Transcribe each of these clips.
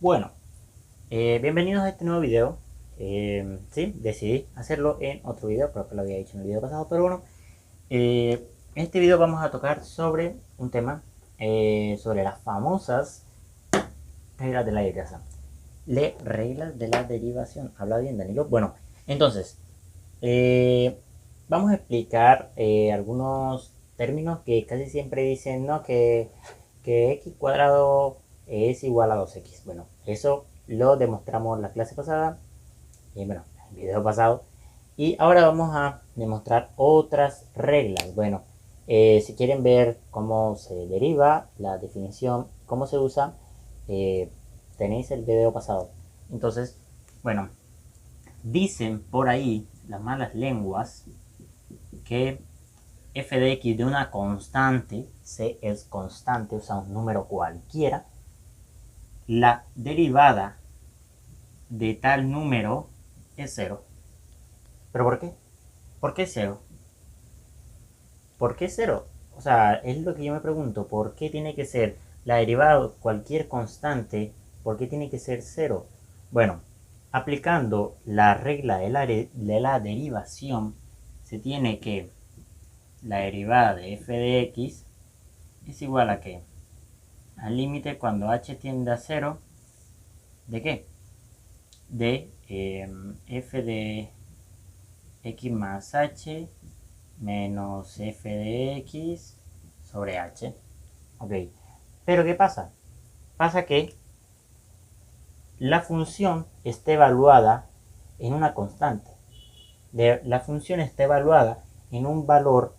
Bueno, bienvenidos a este nuevo video. Sí, decidí hacerlo en otro video, creo que lo había hecho en el video pasado, pero bueno, en este video vamos a tocar sobre un tema, sobre las famosas reglas de la derivación. Reglas de la derivación. ¿Habla bien, Danilo? Bueno, entonces, vamos a explicar algunos términos que casi siempre dicen, ¿no? Que x cuadrado es igual a 2x. Bueno, eso lo demostramos en la clase pasada, y bueno, en el video pasado. Y ahora vamos a demostrar otras reglas. Bueno, si quieren ver cómo se deriva, la definición, cómo se usa, tenéis el video pasado. Entonces, bueno, dicen por ahí las malas lenguas que f de x de una constante, c es constante, o sea, un número cualquiera, la derivada de tal número es 0. ¿Pero por qué? ¿Por qué 0? ¿Por qué 0? O sea, es lo que yo me pregunto. ¿Por qué tiene que ser la derivada de cualquier constante? ¿Por qué tiene que ser 0? Bueno, aplicando la regla de la derivación, se tiene que la derivada de f de x es igual a ¿qué? Al límite cuando h tiende a 0, ¿de qué? De f de x más h menos f de x sobre h. Ok, pero ¿qué pasa? Pasa que la función está evaluada en una constante. La función está evaluada en un valor,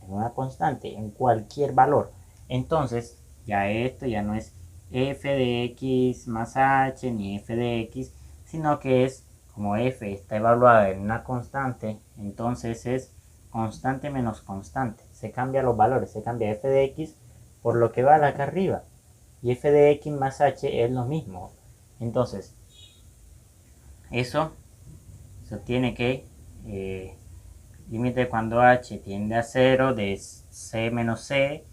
en una constante, en cualquier valor. Entonces, ya esto ya no es f de x más h ni f de x, sino que es, como f está evaluada en una constante, entonces es constante menos constante. Se cambian los valores, se cambia f de x por lo que vale acá arriba. Y f de x más h es lo mismo. Entonces, eso se obtiene que límite cuando h tiende a 0 de c menos c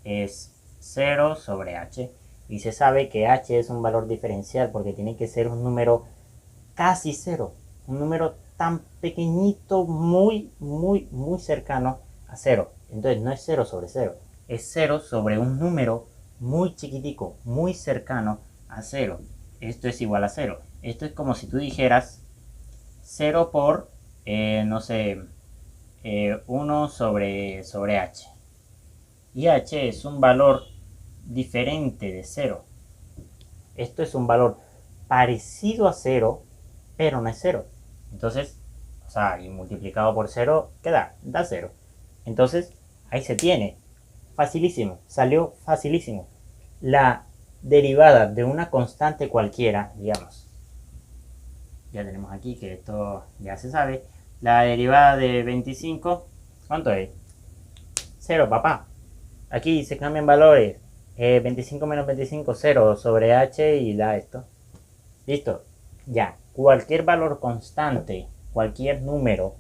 es 0 sobre h. Y se sabe que h es un valor diferencial porque tiene que ser un número casi 0. Un número tan pequeñito, muy cercano a 0. Entonces no es 0 sobre 0. Es 0 sobre un número muy chiquitico, muy cercano a 0. Esto es igual a 0. Esto es como si tú dijeras 0 por, no sé, 1 sobre h. Y h es un valor diferente de 0. Esto es un valor parecido a 0, pero no es 0. Entonces, o sea, y multiplicado por 0, ¿qué da? Da 0. Entonces, ahí se tiene. Facilísimo, salió facilísimo. La derivada de una constante cualquiera, digamos, ya tenemos aquí que esto ya se sabe. La derivada de 25, ¿cuánto es? 0, papá. Aquí se cambian valores. 25 menos 25, 0 sobre h y da esto. Listo. Ya. Cualquier valor constante, cualquier número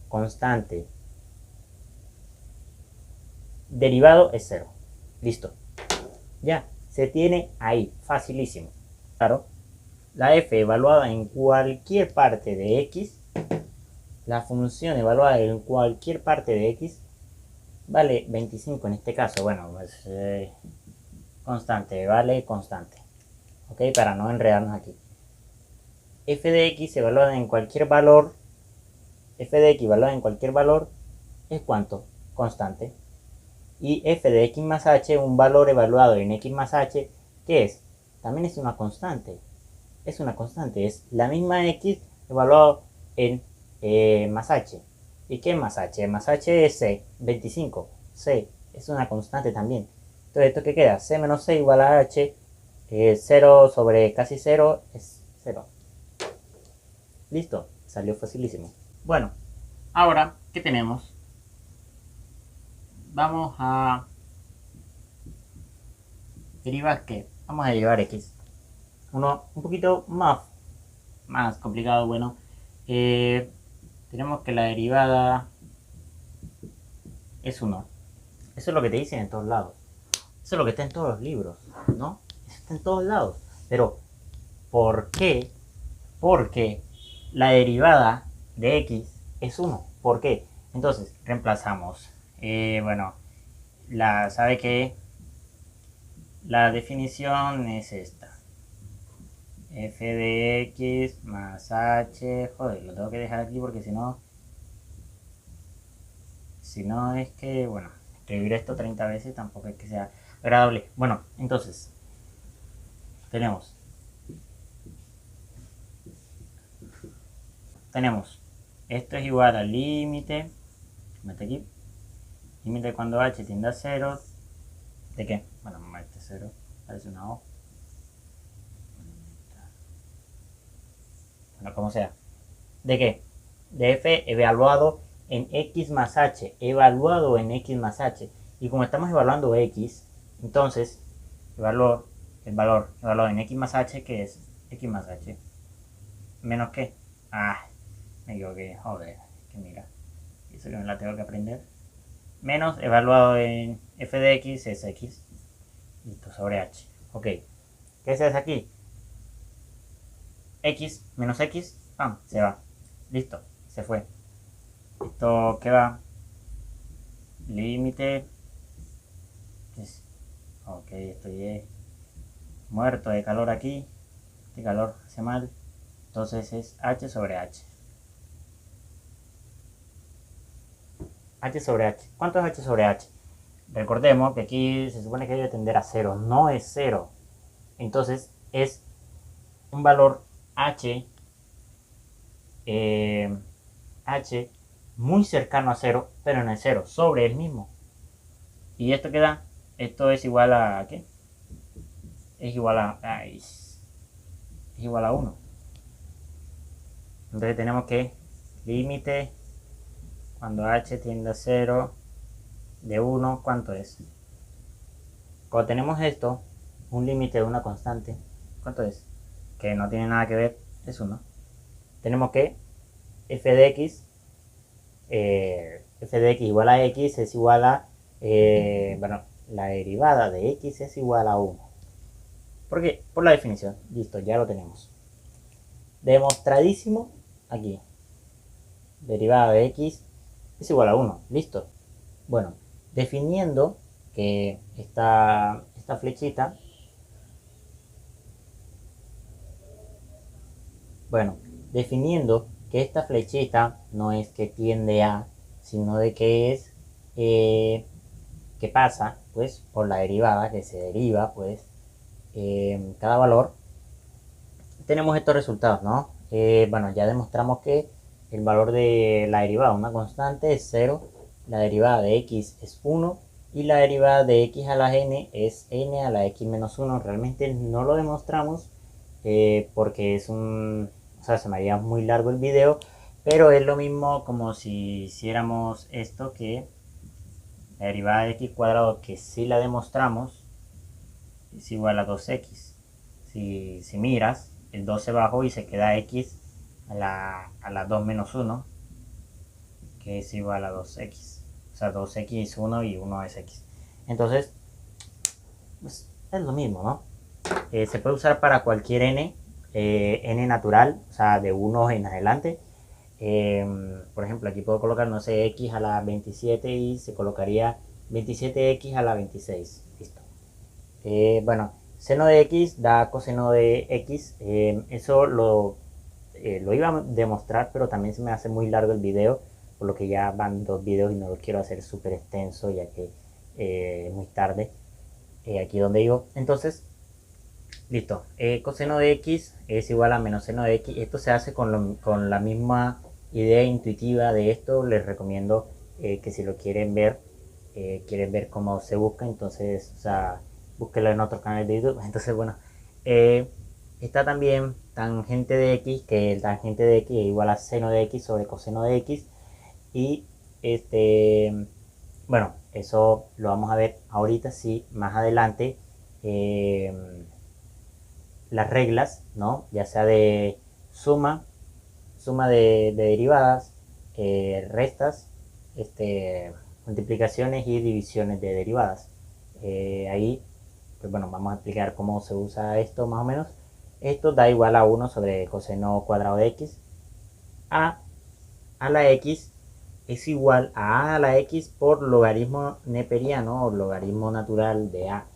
constante derivado es 0. Listo. Ya. Se tiene ahí. Facilísimo. Claro. La f evaluada en cualquier parte de x, la función evaluada en cualquier parte de x, vale 25 en este caso. Bueno, pues constante, vale constante. Ok, para no enredarnos aquí. F de x evaluada en cualquier valor, f de x evaluada en cualquier valor, ¿es cuánto? Constante. Y f de x más h, un valor evaluado en x más h, ¿qué es? También es una constante. Es una constante, es la misma x evaluado en más h. ¿Y qué es más h? Más h es c, 25. C es una constante también. Entonces, ¿esto qué queda? C menos c igual a h. 0 sobre casi 0 es 0. Listo, salió facilísimo. Bueno, ahora, ¿qué tenemos? Vamos a derivar ¿qué? Vamos a derivar x. Uno un poquito más complicado, bueno. Tenemos que la derivada es 1. Eso es lo que te dicen en todos lados. Eso es lo que está en todos los libros, ¿no? Eso está en todos lados. Pero ¿Por qué? Porque la derivada de x es 1. ¿Por qué? Entonces, reemplazamos. Bueno, sabe que la definición es esta. F de x más h. Joder, lo tengo que dejar aquí porque si no es que, bueno, escribir esto 30 veces tampoco es que sea agradable. Bueno, entonces, tenemos esto es igual al límite, mete aquí, límite cuando h tiende a 0, ¿de qué? Bueno, este 0, parece una O. Bueno, como sea. ¿De qué? De f evaluado en x más h, evaluado en x más h. Y como estamos evaluando x, entonces el valor evaluado en x más h, que es x más h, menos que, me equivoqué, joder, que mira, eso que me la tengo que aprender, menos evaluado en f de x es x, listo, sobre h. Ok, ¿qué se hace aquí? X menos x, se va, listo, se fue. Esto que va, límite, ok, estoy muerto de calor aquí, este calor hace mal, entonces es h sobre h. H sobre h. ¿Cuánto es h sobre h? Recordemos que aquí se supone que debe tender a 0. No es 0. Entonces es un valor h, h muy cercano a 0, pero no es 0, sobre el mismo. ¿Y esto qué da? Esto es igual a ¿qué? Es igual a es igual a 1. Entonces tenemos que límite cuando h tiende a 0 de 1, ¿cuánto es? Cuando tenemos esto, un límite de una constante, ¿cuánto es? Que no tiene nada que ver, es 1. Tenemos que f de x igual a x es igual a, bueno, la derivada de x es igual a 1. ¿Por qué? Por la definición. Listo, ya lo tenemos. Demostradísimo aquí. Derivada de x es igual a 1. Listo. Bueno, definiendo que esta flechita, bueno, definiendo que esta flechita no es que tiende a, sino de que es que pasa pues por la derivada, que se deriva pues cada valor, tenemos estos resultados, ¿no? Bueno, ya demostramos que el valor de la derivada de una constante es 0, la derivada de x es 1 y la derivada de x a la n es n a la x menos 1. Realmente no lo demostramos porque es o sea, se me haría muy largo el video, pero es lo mismo como si hiciéramos esto, que la derivada de x cuadrado, que sí la demostramos, es igual a 2x. Si miras, el 2 se bajó y se queda x a la 2 menos 1, que es igual a 2x. O sea, 2x es 1 y 1 es x. Entonces, pues, es lo mismo, ¿no? Se puede usar para cualquier n, n natural, o sea, de 1 en adelante. Por ejemplo, aquí puedo colocar, no sé, x a la 27 y se colocaría 27x a la 26. Listo. Bueno, seno de x da coseno de x. Eso lo iba a demostrar, pero también se me hace muy largo el video, por lo que ya van 2 videos y no lo quiero hacer súper extenso, ya que es muy tarde aquí donde vivo. Entonces, listo. Coseno de x es igual a menos seno de x. Esto se hace con la misma idea intuitiva de esto. Les recomiendo que si lo quieren ver cómo se busca, entonces, o sea, búsquelo en otros canales de YouTube. Entonces, bueno, está también tangente de x, que el tangente de x es igual a seno de x sobre coseno de x. Y bueno, eso lo vamos a ver ahorita, sí, más adelante. Las reglas, ¿no? Ya sea de suma de derivadas, restas, multiplicaciones y divisiones de derivadas. Ahí, pues bueno, vamos a explicar cómo se usa esto más o menos. esto da igual a 1 sobre coseno cuadrado de x. A la x es igual a la x por logaritmo neperiano o logaritmo natural de a.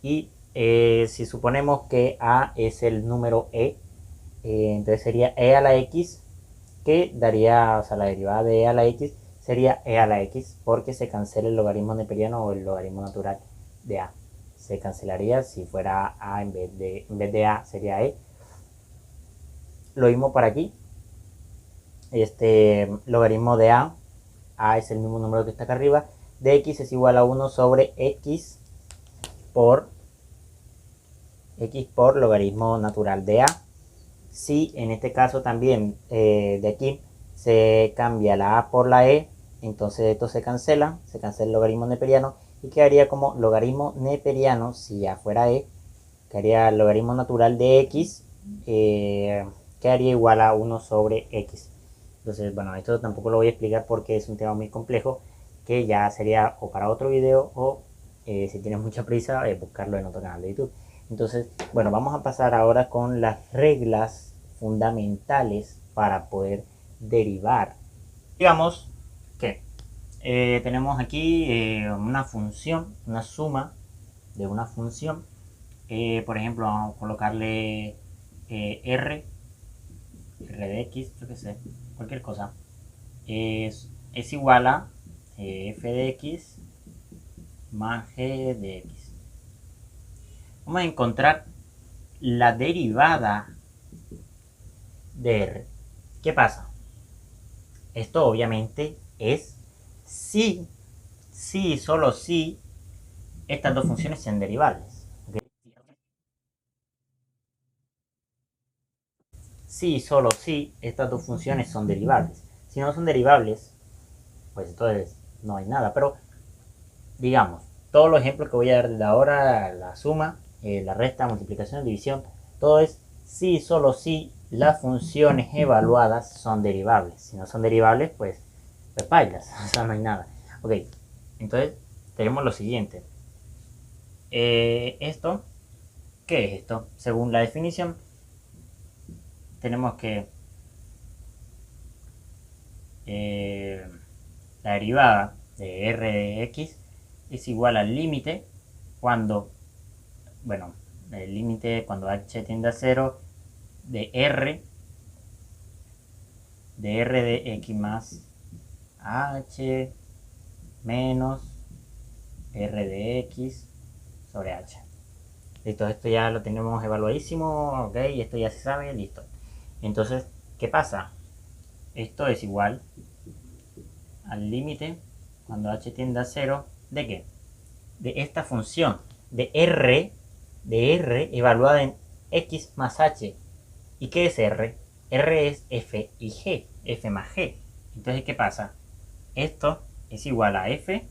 Y si suponemos que a es el número entonces sería e a la x, que daría, o sea, la derivada de e a la x sería e a la x, porque se cancela el logaritmo neperiano o el logaritmo natural de a. Se cancelaría si fuera a en vez de a sería e. Lo mismo para aquí. Este logaritmo de a es el mismo número que está acá arriba, de x es igual a 1 sobre x por logaritmo natural de a. Si en este caso también de aquí se cambia la a por la e, entonces esto se cancela el logaritmo neperiano y quedaría como logaritmo neperiano, si ya fuera e, quedaría el logaritmo natural de x, quedaría igual a 1 sobre x. Entonces, bueno, esto tampoco lo voy a explicar porque es un tema muy complejo que ya sería o para otro video o si tienes mucha prisa, buscarlo en otro canal de YouTube. Entonces, bueno, vamos a pasar ahora con las reglas fundamentales para poder derivar. Digamos que tenemos aquí una función, una suma de una función. Por ejemplo, vamos a colocarle r de x, yo que sé, cualquier cosa. Es igual a f de x más g de x. Vamos a encontrar la derivada de r. ¿Qué pasa? Esto obviamente es si solo si estas dos funciones sean derivables. ¿Okay? Si solo si estas dos funciones son derivables. Si no son derivables, pues entonces no hay nada. Pero digamos, todos los ejemplos que voy a dar desde ahora, la suma, la resta, multiplicación, división, todo es si solo si las funciones evaluadas son derivables. Si no son derivables, pues pailas, o sea, no hay nada. Ok, entonces tenemos lo siguiente. Esto, ¿qué es esto? Según la definición, tenemos que la derivada de r de x es igual al límite cuando, bueno, el límite cuando h tiende a 0 de r de x más h menos r de x sobre h. Listo, esto ya lo tenemos evaluadísimo, ok, esto ya se sabe, listo. Entonces, ¿qué pasa? Esto es igual al límite cuando h tiende a 0, ¿de qué? De esta función de r evaluada en x más h. ¿Y qué es r? R es f y g, f más g. Entonces, ¿qué pasa? Esto es igual a f,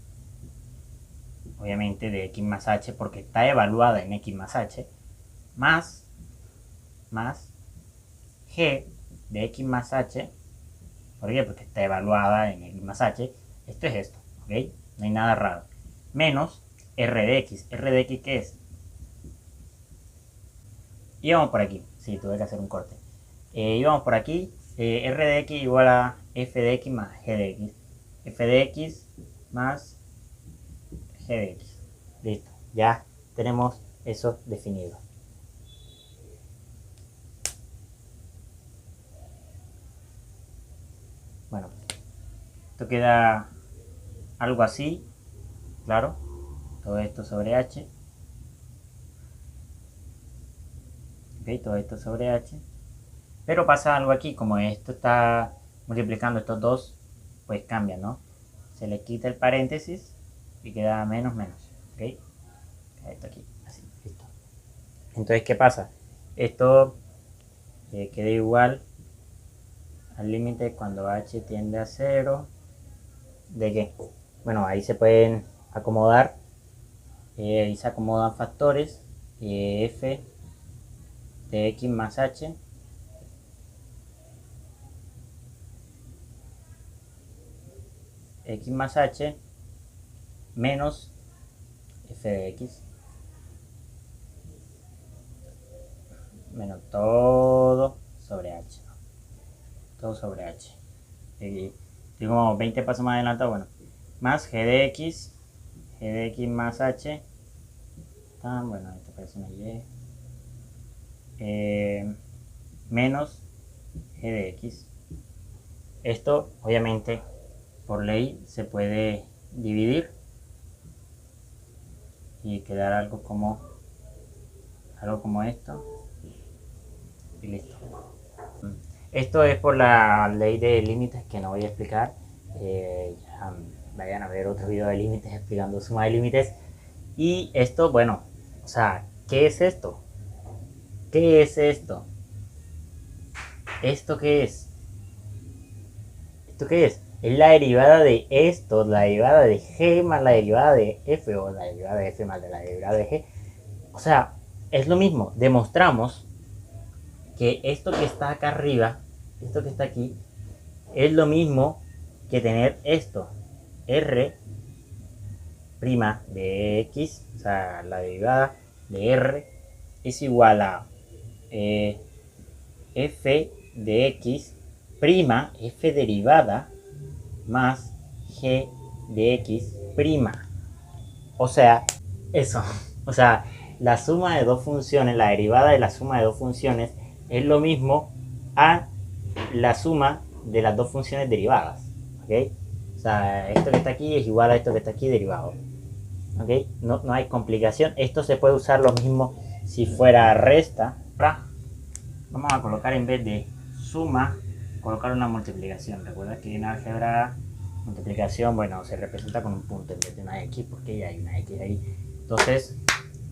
obviamente de x más h, porque está evaluada en x más h, más g de x más h. ¿Por qué? Porque está evaluada en x más h. Esto es esto, ¿ok? No hay nada raro. Menos r de x. ¿R de x qué es? Y vamos por aquí. Sí, tuve que hacer un corte. Y vamos por aquí. R de x igual a f de x más g de x. F de x más g de x. Listo. Ya tenemos eso definido. Bueno, esto queda algo así, claro. Todo esto sobre h. Ok, todo esto sobre h. Pero pasa algo aquí, como esto está multiplicando estos dos, pues cambia, ¿no? Se le quita el paréntesis y queda menos, menos. ¿Ok? Esto aquí, así, listo. Entonces, ¿qué pasa? Esto queda igual al límite cuando h tiende a 0. ¿De qué? Bueno, ahí se pueden acomodar, ahí se acomodan factores, f de x más h x más h menos f de x. menos todo sobre h, ¿no? Todo sobre h. Y estoy como 20 pasos más adelantado, bueno, más g de x más h, bueno, esto parece una y, menos g de x. Esto, obviamente, por ley se puede dividir y quedar algo como esto y listo. Esto es por la ley de límites que no voy a explicar. Ya vayan a ver otro video de límites explicando suma de límites. Y esto, bueno, o sea, ¿qué es esto? ¿Qué es esto? ¿Esto qué es? ¿Esto qué es? Es la derivada de esto, la derivada de g más la derivada de f, o la derivada de f más la derivada de g. O sea, es lo mismo. Demostramos que esto que está acá arriba, esto que está aquí, es lo mismo que tener esto. R' de x, o sea, la derivada de r es igual a f de x prima, f derivada, más g de x prima. O sea, eso. O sea, la suma de dos funciones, la derivada de la suma de dos funciones es lo mismo a la suma de las dos funciones derivadas. ¿Ok? O sea, esto que está aquí es igual a esto que está aquí derivado. ¿Ok? No hay complicación. Esto se puede usar lo mismo si fuera resta. Vamos a colocar, en vez de suma, colocar una multiplicación. Recuerda que en álgebra multiplicación, bueno, se representa con un punto en vez de una x, porque ya hay una x ahí. Entonces,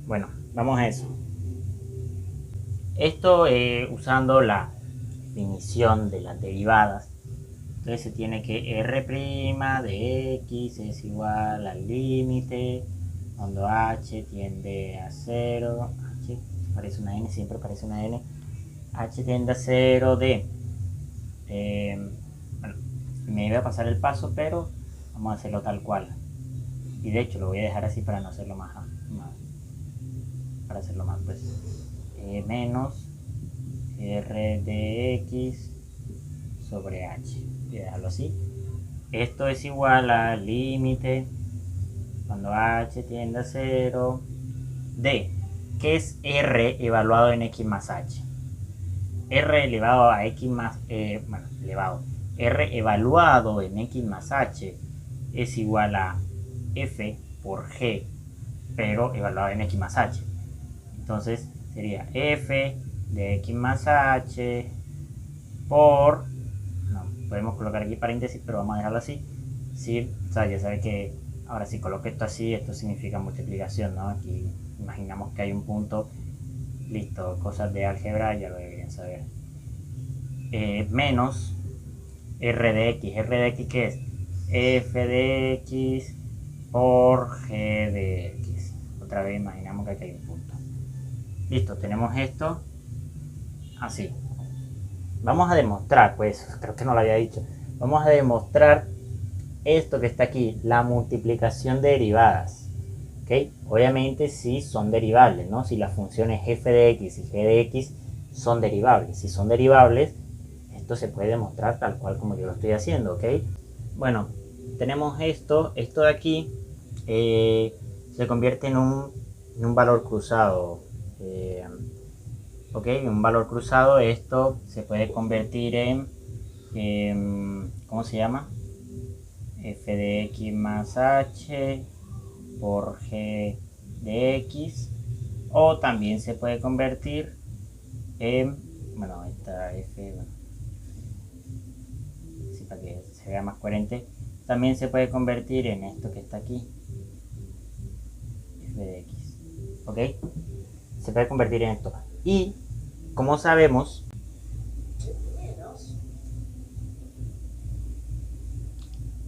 bueno, vamos a eso. Esto usando la definición de las derivadas. Entonces se tiene que r' de x es igual al límite cuando h tiende a 0, h parece una n, siempre parece una n, h tiende a 0 de, bueno, me iba a pasar el paso, pero vamos a hacerlo tal cual. Y de hecho lo voy a dejar así para no hacerlo más para hacerlo más, pues, menos r de x sobre h. Voy a dejarlo así. Esto es igual al límite cuando h tiende a 0 de, ¿qué es r evaluado en x más h? R elevado a x más, bueno, elevado, r evaluado en x más h es igual a f por g, pero evaluado en x más h. Entonces sería f de x más h por, no, podemos colocar aquí paréntesis, pero vamos a dejarlo así. Sí, o sea, ya sabe que ahora si coloco esto así, esto significa multiplicación, ¿no? Aquí imaginamos que hay un punto, listo, cosas de álgebra ya lo deberían saber. Menos r de x, ¿qué es? F de x por g de x. Otra vez imaginamos que aquí hay un punto. Listo, tenemos esto así. Vamos a demostrar, pues, creo que no lo había dicho. Vamos a demostrar esto que está aquí, la multiplicación de derivadas. ¿Ok? Obviamente si son derivables, ¿no? Si las funciones f de x y g de x son derivables. Si son derivables, esto se puede demostrar tal cual como yo lo estoy haciendo, ¿ok? Bueno, tenemos esto de aquí, se convierte en un valor cruzado. Ok, un valor cruzado, esto se puede convertir en, ¿cómo se llama? F de x más h por g de x, o también se puede convertir en, bueno, esta f, bueno, sí, para que se vea más coherente, también se puede convertir en esto que está aquí, f de x, ok, se puede convertir en esto. Y como sabemos,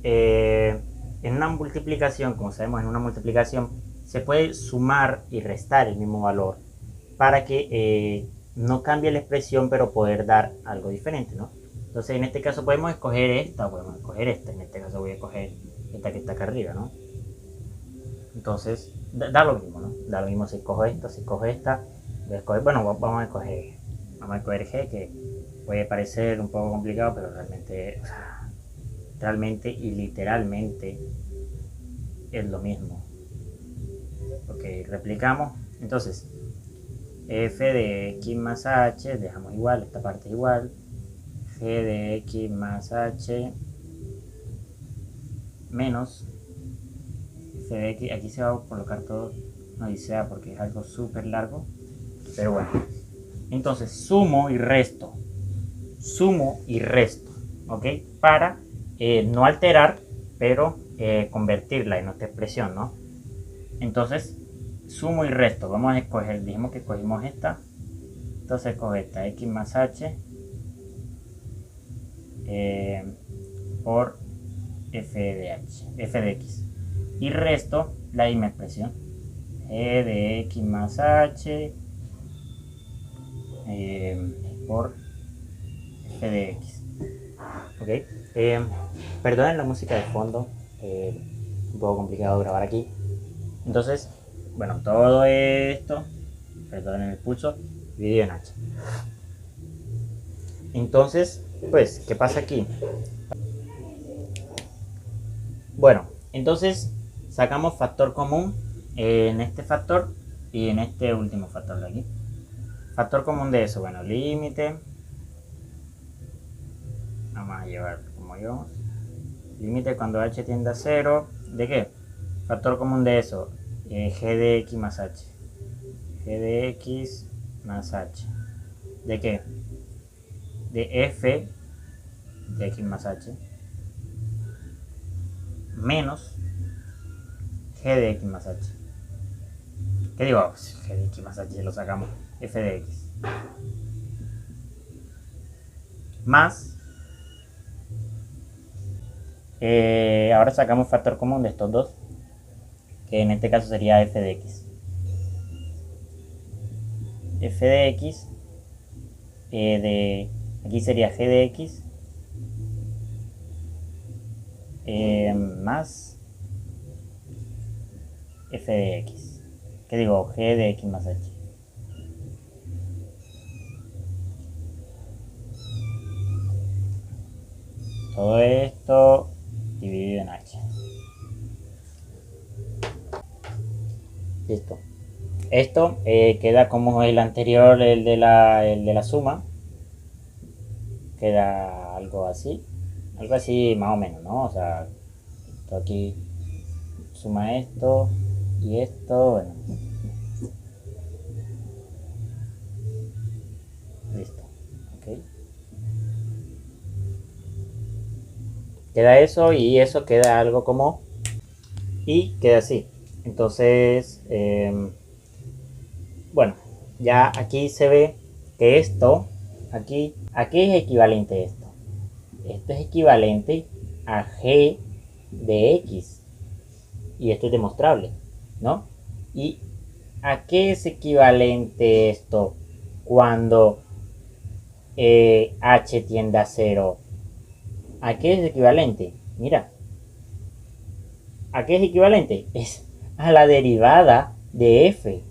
en una multiplicación, como sabemos, en una multiplicación se puede sumar y restar el mismo valor para que no cambie la expresión, pero poder dar algo diferente, ¿no? Entonces en este caso podemos escoger esta o podemos escoger esta. En este caso voy a escoger esta que está acá arriba, ¿no? Entonces da lo mismo, ¿no? Da lo mismo si escojo esta, si escojo esta. Voy a escoger, bueno, vamos a escoger Vamos a escoger G, que puede parecer un poco complicado, pero realmente, o sea, realmente y literalmente es lo mismo. Ok, replicamos. Entonces, f de x más h, dejamos igual, esta parte es igual. G de x más h menos f de x. Aquí se va a colocar todo una odisea porque es algo súper largo. Pero bueno. Entonces, sumo y resto. Sumo y resto. ¿Ok? Para no alterar, pero convertirla en otra expresión, ¿no? Entonces, sumo y resto. Vamos a escoger, dijimos que escogimos esta. Entonces escoge esta, x más h por f de x. Y resto la misma expresión. E de x más h por f de x. Ok. Perdonen la música de fondo. Un poco complicado grabar aquí. Entonces, bueno, todo esto, perdonen el pulso, dividido en h. Entonces, pues, ¿qué pasa aquí? Bueno, entonces sacamos factor común en este factor y en este último factor de aquí. Factor común de eso, bueno, límite. Vamos a llevar como yo. Límite cuando h tiende a 0. ¿De qué? Factor común de eso, g de x más h. G de x más h. ¿De qué? De f de x más h menos g de x más h. ¿Qué digo? G de x más h lo sacamos. F de x. Más. Ahora sacamos factor común de estos dos. Que en este caso sería f de x. F de x. Aquí sería g de x. Más f de x. ¿Qué digo? G de x más h. Todo esto dividido en h. Listo. Esto queda como el anterior, el de la suma. Queda algo así. Algo así más o menos, ¿no? O sea, esto aquí suma esto y esto, bueno. Listo. Ok. Queda eso y eso queda algo como... Y queda así. Entonces, bueno, ya aquí se ve que esto, aquí es equivalente a esto. Esto es equivalente a g de x. Y esto es demostrable, ¿no? ¿Y a qué es equivalente esto cuando h tiende a 0? ¿A qué es equivalente? Mira. ¿A qué es equivalente? Es a la derivada de f.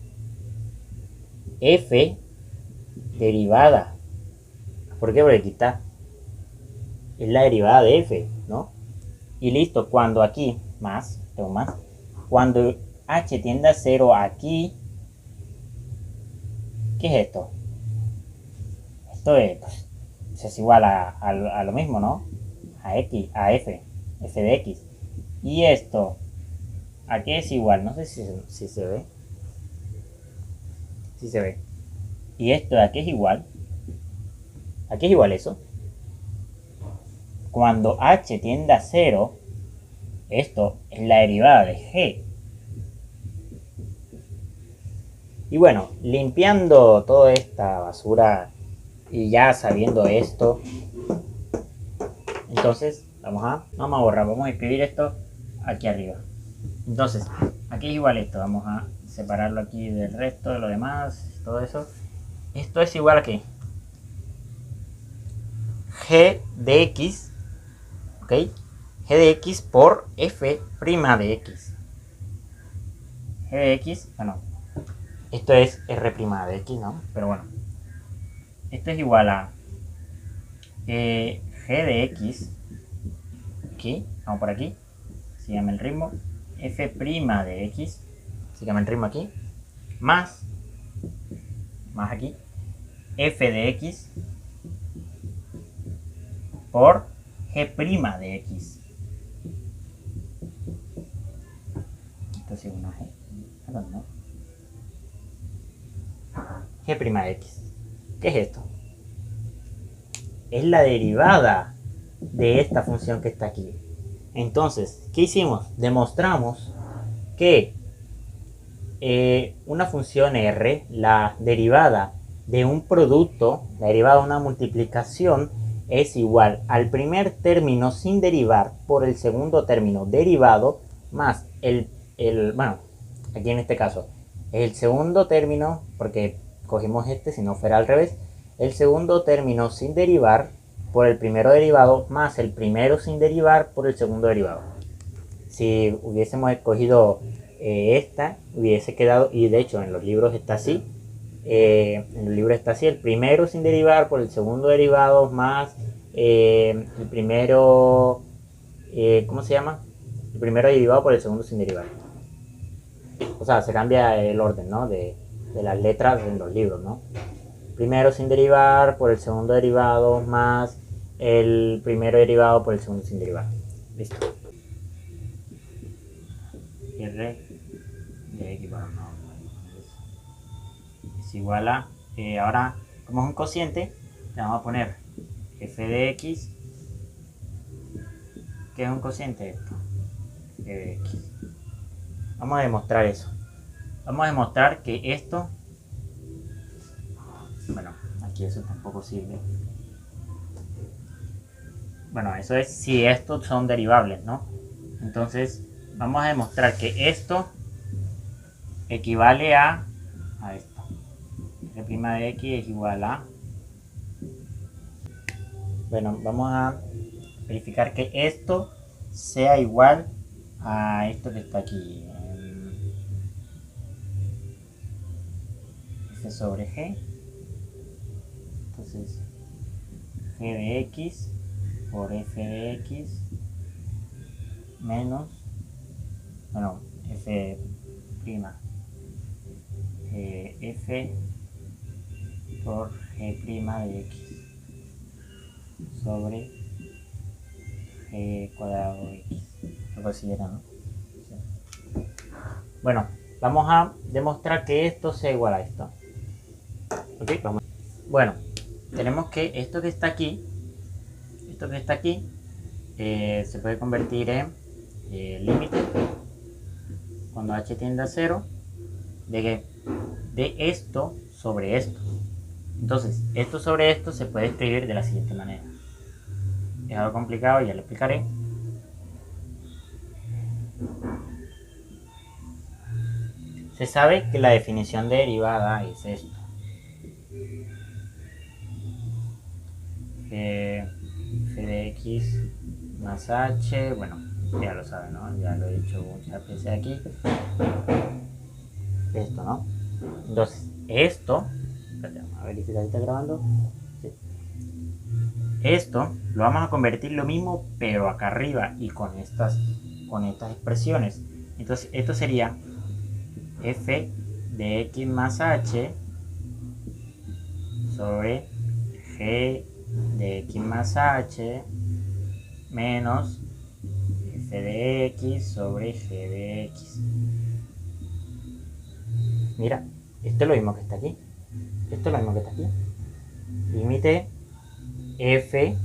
F derivada. ¿Por qué? Porque aquí está. Es la derivada de f, ¿no? Y listo, cuando aquí, más, tengo más. Cuando h tiende a 0 aquí, ¿qué es esto? Esto es, pues, es igual a lo mismo, ¿no? A x, a f, f de x. Y esto, ¿a qué es igual? No sé si se ve. Si se ve. Y esto, ¿a qué es igual? ¿A qué es igual eso? Cuando h tiende a 0, esto es la derivada de g. Y bueno, limpiando toda esta basura y ya sabiendo esto, entonces vamos a borrar, vamos a escribir esto aquí arriba. Entonces, aquí es igual esto, vamos a separarlo aquí del resto de lo demás, todo eso. Esto es igual a ¿qué? G de x, ¿ok? G de x por f' de x. G de x, bueno, esto es r' de x, ¿no? Pero bueno. esto es igual a g de x, aquí, vamos por aquí, síganme el ritmo, f' de x, síganme el ritmo aquí, más aquí, f de x por g' de x. Esto sí es una g, perdón, ¿no? g' de x. ¿Qué es esto? Es la derivada de esta función que está aquí. Entonces, ¿qué hicimos? Demostramos que una función r, la derivada de un producto, la derivada de una multiplicación, es igual al primer término sin derivar por el segundo término derivado más bueno, aquí en este caso, el segundo término, porque cogimos este, si no fuera al revés, el segundo término sin derivar por el primero derivado más el primero sin derivar por el segundo derivado. Si hubiésemos escogido esta, hubiese quedado, y de hecho en los libros está así, el primero sin derivar por el segundo derivado más el primero, ¿cómo se llama? El primero derivado por el segundo sin derivar. O sea, se cambia el orden, ¿no? De las letras en los libros, ¿no? Primero sin derivar por el segundo derivado más el primero derivado por el segundo sin derivar. Listo. R de x, bueno, no, es igual a, ahora como es un cociente, le vamos a poner f de x. ¿Qué es un cociente? Esto, f de x. Vamos a demostrar eso. Vamos a demostrar que esto, bueno, aquí eso tampoco sirve. Bueno, eso es si estos son derivables, ¿no? Entonces, vamos a demostrar que esto equivale a esto. F' de x es igual a... Bueno, vamos a verificar que esto sea igual a esto que está aquí. F sobre g. Entonces, g de x por f de x menos, bueno, f', f por g' de x sobre g cuadrado de x. Algo así era, ¿no? Sí. Bueno, vamos a demostrar que esto sea igual a esto. Ok, vamos. Bueno, tenemos que esto que está aquí, se puede convertir en límite cuando h tiende a 0 de esto sobre esto. Entonces, esto sobre esto se puede escribir de la siguiente manera. Es algo complicado, ya lo explicaré. Se sabe que la definición de derivada es esto. F de x más h, bueno, ya lo saben, ¿no? Ya lo he dicho muchas veces aquí. Esto, ¿no? Entonces, esto, espérate, vamos a verificar si está grabando. Sí. Esto lo vamos a convertir lo mismo, pero acá arriba y con estas expresiones. Entonces, esto sería f de x más h sobre g de x más h menos f de x sobre g de x. Mira, esto es lo mismo que está aquí. Esto es lo mismo que está aquí. Límite f,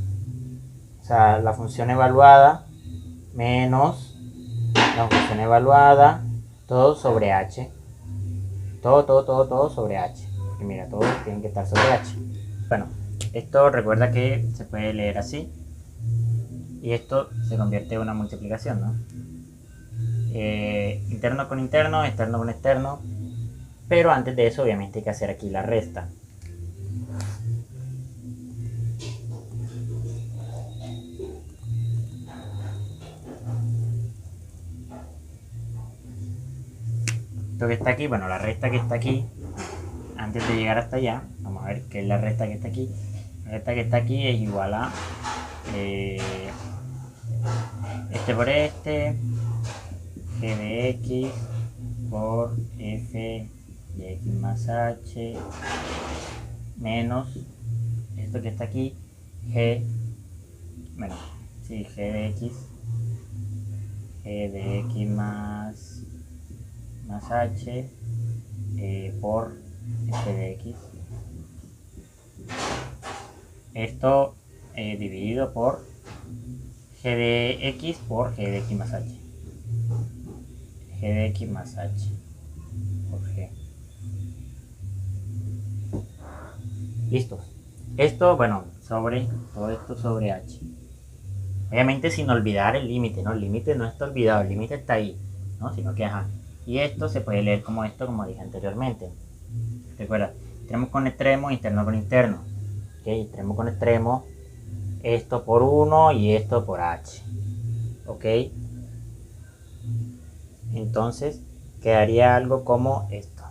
o sea, la función evaluada menos la función evaluada, todo sobre h. Todo sobre h. Porque mira, todos tienen que estar sobre h. Bueno, esto recuerda que se puede leer así. Y esto se convierte en una multiplicación, ¿no? Interno con interno, externo con externo. Pero antes de eso, obviamente, hay que hacer aquí la resta. Esto que está aquí, bueno, la resta que está aquí, antes de llegar hasta allá, vamos a ver qué es la recta que está aquí. La recta que está aquí es igual a este por este, g de x por f de x más h menos esto que está aquí, g, bueno, sí, g de x más h por f de x. Esto dividido por g de x por g de x más h. G de x más h por g. Listo. Esto, bueno, sobre todo esto sobre h. Obviamente sin olvidar el límite, ¿no? El límite no está olvidado, el límite está ahí, ¿no? Sino que, ajá. Y esto se puede leer como esto, como dije anteriormente. Recuerda, extremo con extremo, interno con interno. ¿Ok? Extremo con extremo, esto por 1 y esto por h. ¿Ok? Entonces, quedaría algo como esto.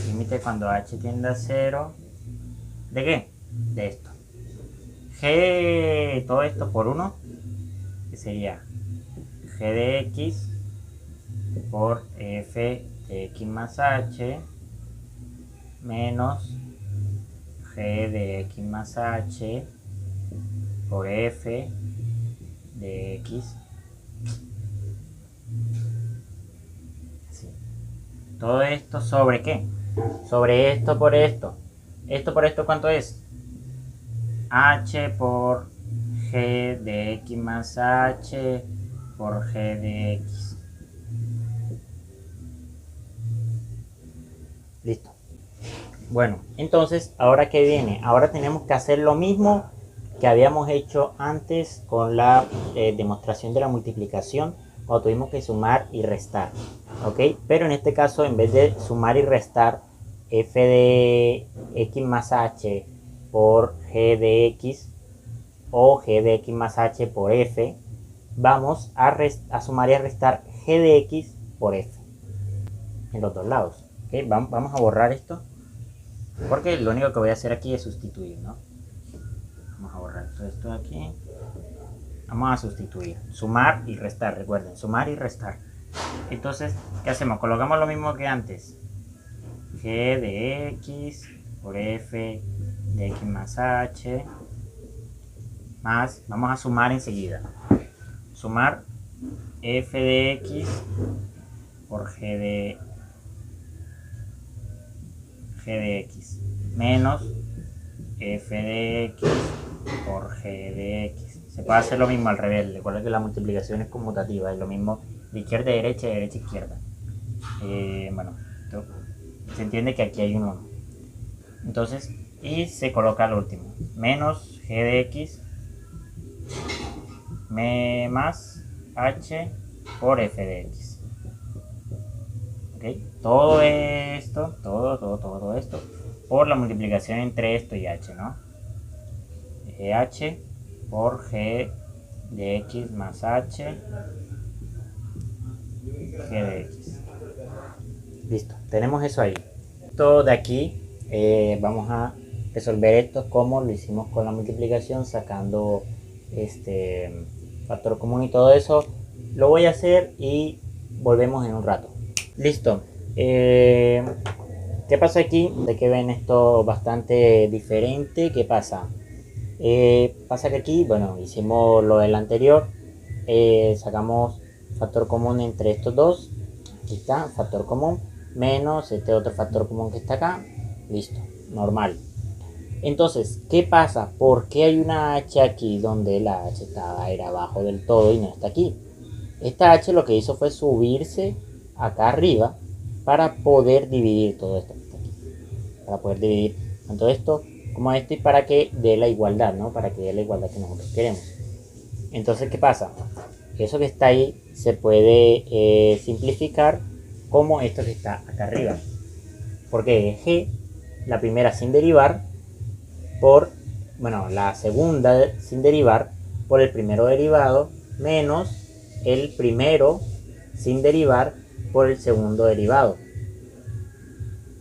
Límite cuando h tiende a 0. ¿De qué? De esto. G, todo esto por 1, que sería g de x por f de x más h menos g de x más h por f de x. Así. Todo esto sobre qué? Sobre esto por esto. ¿Esto por esto cuánto es? H por g de x más h por g de x. Listo. Bueno, entonces, ¿ahora qué viene? Ahora tenemos que hacer lo mismo que habíamos hecho antes con la demostración de la multiplicación, cuando tuvimos que sumar y restar. ¿Ok? Pero en este caso, en vez de sumar y restar f de x más h por g de x o g de x más h por f, vamos a sumar y a restar g de x por f en los dos lados. ¿Okay? Vamos a borrar esto, porque lo único que voy a hacer aquí es sustituir, ¿no? Vamos a borrar todo esto de aquí. Vamos a sustituir, sumar y restar, recuerden, sumar y restar. Entonces, ¿qué hacemos? Colocamos lo mismo que antes. G de x por f de x más h más, vamos a sumar enseguida. Sumar f de x por g de x menos f de x por g de x. Se puede hacer lo mismo al revés. Recuerda que la multiplicación es conmutativa, es lo mismo de izquierda a derecha y de derecha a izquierda. Bueno, se entiende que aquí hay un 1. Entonces, y se coloca al último. Menos g de x más h por f de x. ¿Ok? Todo esto, todo esto, por la multiplicación entre esto y h, ¿no? H por g de x más h g de x. Listo, tenemos eso ahí. Esto de aquí, vamos a resolver esto como lo hicimos con la multiplicación, sacando este factor común y todo eso. Lo voy a hacer y volvemos en un rato. Listo. ¿Qué pasa aquí? De que ven esto bastante diferente. ¿Qué pasa? Pasa que aquí, bueno, hicimos lo del anterior. Sacamos factor común entre estos dos. Aquí está, factor común. Menos este otro factor común que está acá. Listo, normal. Entonces, ¿qué pasa? ¿Por qué hay una h aquí donde la h era abajo del todo y no está aquí? Esta h lo que hizo fue subirse acá arriba para poder dividir todo esto que está aquí. Para poder dividir tanto esto como esto y para que dé la igualdad, ¿no? Para que dé la igualdad que nosotros queremos. Entonces, ¿qué pasa? Eso que está ahí se puede simplificar como esto que está acá arriba. Porque es g, la primera sin derivar, por, bueno, la segunda sin derivar por el primero derivado menos el primero sin derivar por el segundo derivado.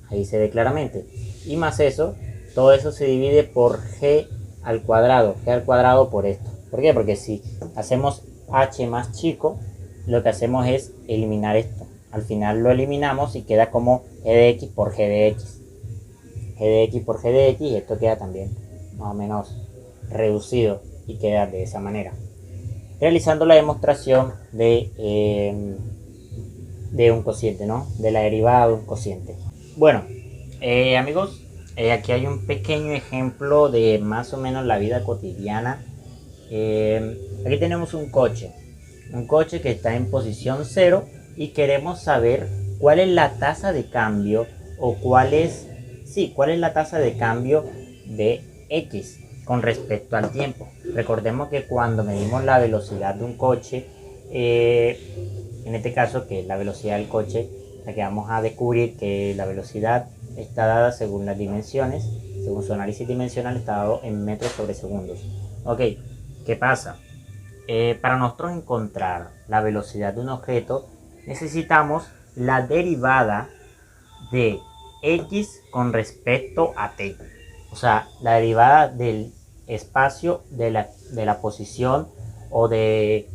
ahí se ve claramente. Y más eso, todo eso se divide por g al cuadrado por esto. ¿Por qué? Porque si hacemos h más chico, lo que hacemos es eliminar esto. Al final lo eliminamos y queda como g de x por g de x. G de x por g de x, y esto queda también más o menos reducido y queda de esa manera. Realizando la demostración de un cociente, ¿no? De la derivada de un cociente. Bueno, amigos, aquí hay un pequeño ejemplo de más o menos la vida cotidiana. Aquí tenemos un coche que está en posición 0 y queremos saber cuál es la tasa de cambio o cuál es la tasa de cambio de x con respecto al tiempo. Recordemos que cuando medimos la velocidad de un coche, en este caso que es la velocidad del coche, la que vamos a descubrir que la velocidad está dada según las dimensiones, según su análisis dimensional está dado en metros sobre segundos. Ok, ¿qué pasa? Para nosotros encontrar la velocidad de un objeto necesitamos la derivada de x con respecto a t, o sea, la derivada del espacio de la posición o de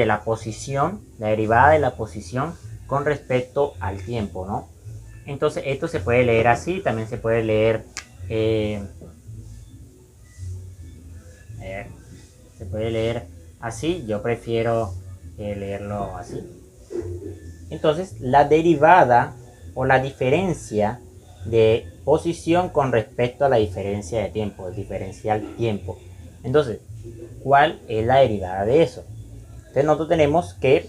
la posición, la derivada de la posición con respecto al tiempo, ¿no? Entonces esto se puede leer así, también se puede leer así. Yo prefiero leerlo así. Entonces la derivada o la diferencia de posición con respecto a la diferencia de tiempo, el diferencial tiempo. Entonces, ¿cuál es la derivada de eso? Entonces nosotros tenemos que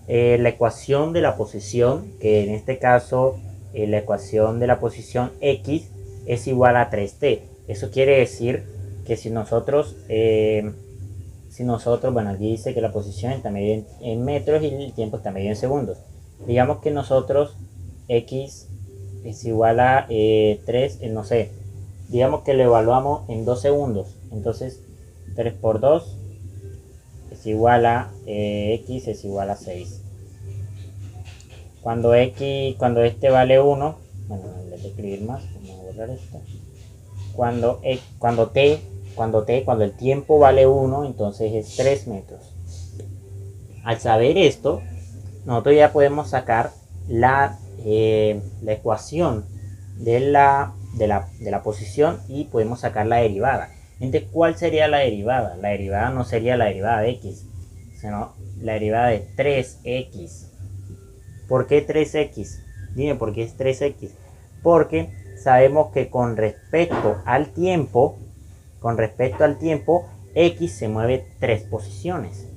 la ecuación de la posición, que en este caso la ecuación de la posición x es igual a 3t. Eso quiere decir que si nosotros, bueno, aquí dice que la posición está medida en metros y el tiempo está medido en segundos. Digamos que nosotros x es igual a 3, no sé, digamos que lo evaluamos en 2 segundos. Entonces 3 por 2 es igual a x es igual a 6. Cuando este vale 1, bueno, en vez de escribir más, vamos a borrar esto. Cuando el tiempo vale 1, entonces es 3 metros. Al saber esto, nosotros ya podemos sacar la ecuación de la posición y podemos sacar la derivada. Entonces, ¿cuál sería la derivada? La derivada no sería la derivada de x, sino la derivada de 3x. ¿Por qué 3x? Dime por qué es 3x. Porque sabemos que con respecto al tiempo, x se mueve 3 posiciones.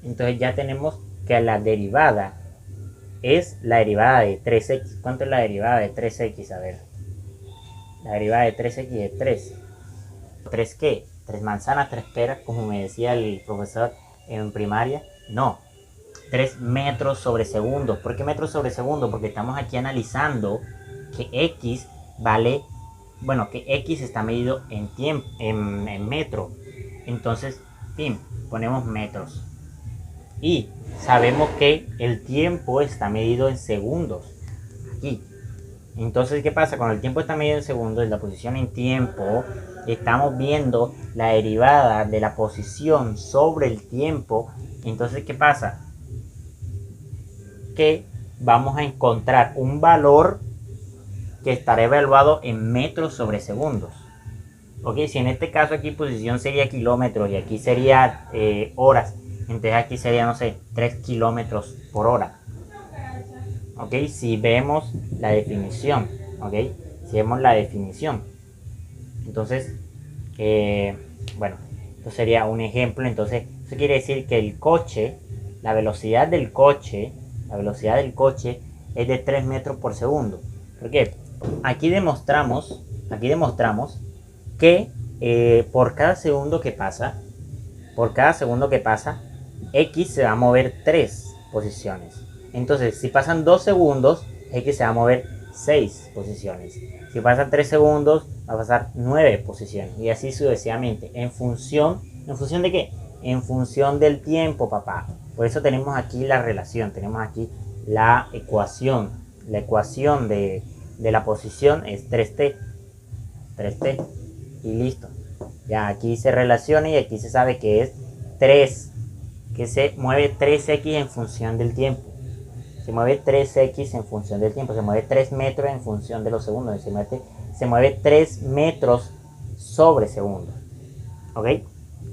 Entonces ya tenemos que la derivada es la derivada de 3x. ¿Cuánto es la derivada de 3x? A ver. La derivada de 3x es 3. ¿3 qué? ¿3 manzanas, 3 peras? Como me decía el profesor en primaria. No. 3 metros sobre segundo. ¿Por qué metros sobre segundo? Porque estamos aquí analizando que x vale... Bueno, que x está medido en tiempo, en metro. Entonces, fin, ponemos metros. Y sabemos que el tiempo está medido en segundos. Aquí. Entonces, ¿qué pasa? Cuando el tiempo está medido en segundos, en la posición en tiempo, estamos viendo la derivada de la posición sobre el tiempo. Entonces, ¿qué pasa? Que vamos a encontrar un valor que estará evaluado en metros sobre segundos. Ok, si en este caso aquí posición sería kilómetros y aquí sería horas, entonces aquí sería, no sé, 3 kilómetros por hora. Ok, si vemos la definición, ok, si vemos la definición. Entonces, bueno, esto sería un ejemplo. Entonces, eso quiere decir que el coche, la velocidad del coche es de 3 metros por segundo. ¿Por qué? Aquí demostramos que por cada segundo que pasa, x se va a mover 3 posiciones. Entonces, si pasan 2 segundos, x se va a mover 6 posiciones. Si pasan 3 segundos, va a pasar 9 posiciones. Y así sucesivamente. ¿En función de qué? En función del tiempo, papá. Por eso tenemos aquí la relación, tenemos aquí la ecuación de de la posición es 3t. Y listo. Ya aquí se relaciona y aquí se sabe que es 3, que se mueve 3x en función del tiempo. Se mueve 3x en función del tiempo, se mueve 3 metros en función de los segundos, se mueve 3 metros sobre segundo. ¿Ok?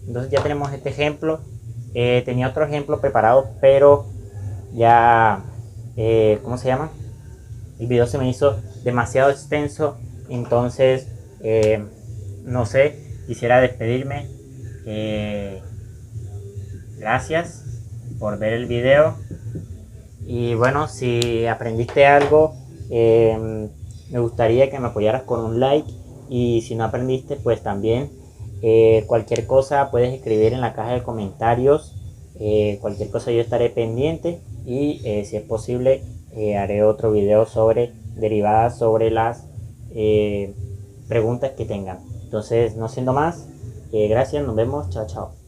Entonces ya tenemos este ejemplo. Tenía otro ejemplo preparado, pero ya, ¿cómo se llama? El video se me hizo demasiado extenso, entonces, no sé, quisiera despedirme. Gracias por ver el video. Y bueno, si aprendiste algo, me gustaría que me apoyaras con un like. Y si no aprendiste, pues también cualquier cosa puedes escribir en la caja de comentarios. Cualquier cosa yo estaré pendiente. Y si es posible, haré otro video sobre derivadas, sobre las preguntas que tengan. Entonces, no siendo más, gracias, nos vemos, chao, chao.